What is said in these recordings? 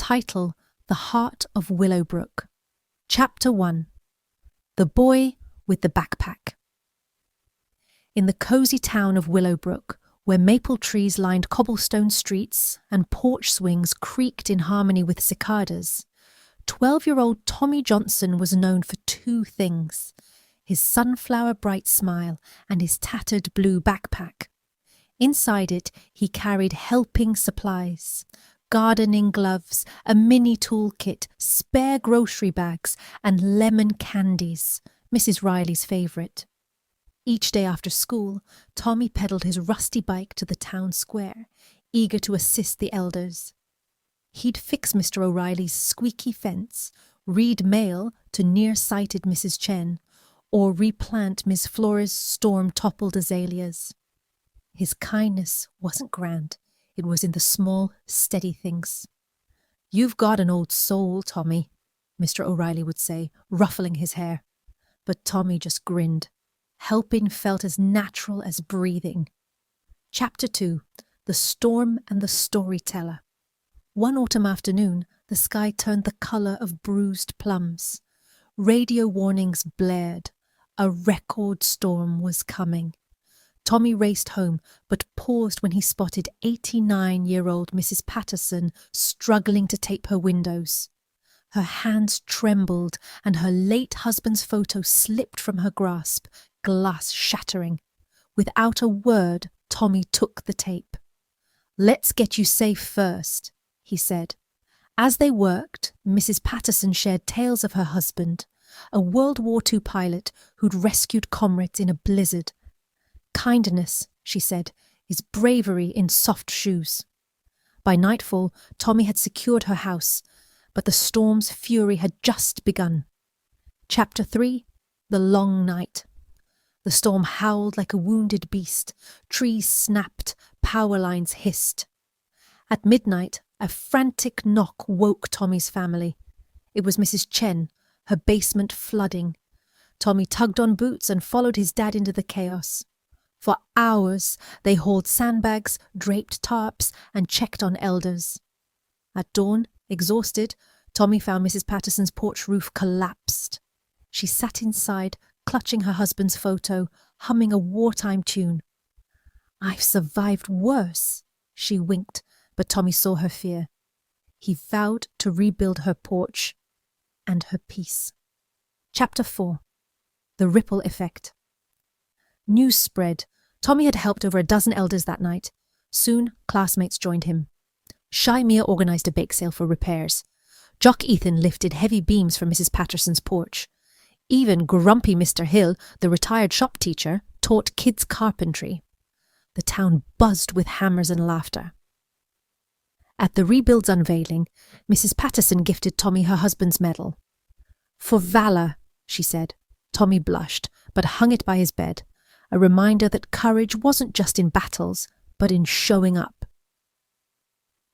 Title: The Heart of Willowbrook. Chapter 1: The Boy with the Backpack. In the cosy town of Willowbrook, where maple trees lined cobblestone streets and porch swings creaked in harmony with cicadas, 12-year-old Tommy Johnson was known for two things: his sunflower-bright smile and his tattered blue backpack. Inside it, he carried helping supplies: gardening gloves, a mini toolkit, spare grocery bags, and lemon candies, Mrs. Riley's favourite. Each day after school, Tommy pedalled his rusty bike to the town square, eager to assist the elders. He'd fix Mr. O'Reilly's squeaky fence, read mail to near-sighted Mrs. Chen, or replant Miss Flora's storm-toppled azaleas. His kindness wasn't grand. It was in the small, steady things. "You've got an old soul, Tommy," Mr. O'Reilly would say, ruffling his hair. But Tommy just grinned. Helping felt as natural as breathing. Chapter 2: The Storm and the Storyteller. One autumn afternoon, the sky turned the colour of bruised plums. Radio warnings blared. A record storm was coming. Tommy raced home, but paused when he spotted 89-year-old Mrs. Patterson struggling to tape her windows. Her hands trembled, and her late husband's photo slipped from her grasp, glass shattering. Without a word, Tommy took the tape. "Let's get you safe first," he said. As they worked, Mrs. Patterson shared tales of her husband, a World War II pilot who'd rescued comrades in a blizzard. "Kindness," she said, "is bravery in soft shoes." By nightfall, Tommy had secured her house, but the storm's fury had just begun. Chapter 3: The Long Night. The storm howled like a wounded beast. Trees snapped, power lines hissed. At midnight, a frantic knock woke Tommy's family. It was Mrs. Chen, her basement flooding. Tommy tugged on boots and followed his dad into the chaos. For hours, they hauled sandbags, draped tarps, and checked on elders. At dawn, exhausted, Tommy found Mrs. Patterson's porch roof collapsed. She sat inside, clutching her husband's photo, humming a wartime tune. "I've survived worse," she winked, but Tommy saw her fear. He vowed to rebuild her porch and her peace. Chapter 4: The Ripple Effect. News spread. Tommy had helped over a dozen elders that night. Soon, classmates joined him. Shy Mia organised a bake sale for repairs. Jock Ethan lifted heavy beams from Mrs. Patterson's porch. Even grumpy Mr. Hill, the retired shop teacher, taught kids carpentry. The town buzzed with hammers and laughter. At the rebuild's unveiling, Mrs. Patterson gifted Tommy her husband's medal. "For valour," she said. Tommy blushed, but hung it by his bed, a reminder that courage wasn't just in battles, but in showing up.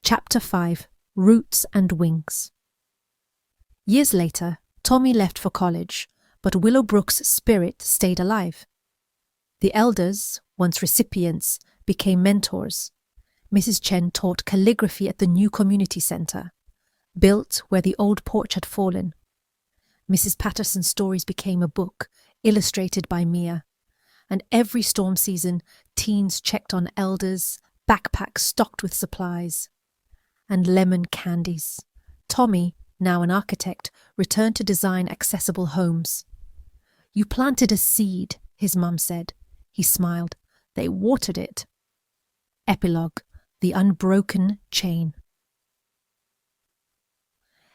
Chapter 5: Roots and Wings. Years later, Tommy left for college, but Willowbrook's spirit stayed alive. The elders, once recipients, became mentors. Mrs. Chen taught calligraphy at the new community centre, built where the old porch had fallen. Mrs. Patterson's stories became a book, illustrated by Mia. And every storm season, teens checked on elders, backpacks stocked with supplies. And lemon candies. Tommy, now an architect, returned to design accessible homes. "You planted a seed," his mum said. He smiled. "They watered it." Epilogue: The Unbroken Chain.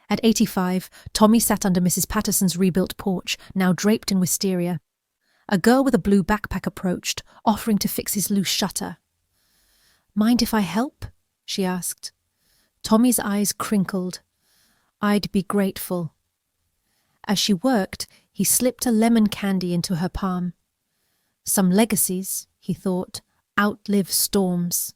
At 85, Tommy sat under Mrs. Patterson's rebuilt porch, now draped in wisteria. A girl with a blue backpack approached, offering to fix his loose shutter. "Mind if I help?" she asked. Tommy's eyes crinkled. "I'd be grateful." As she worked, he slipped a lemon candy into her palm. Some legacies, he thought, outlive storms.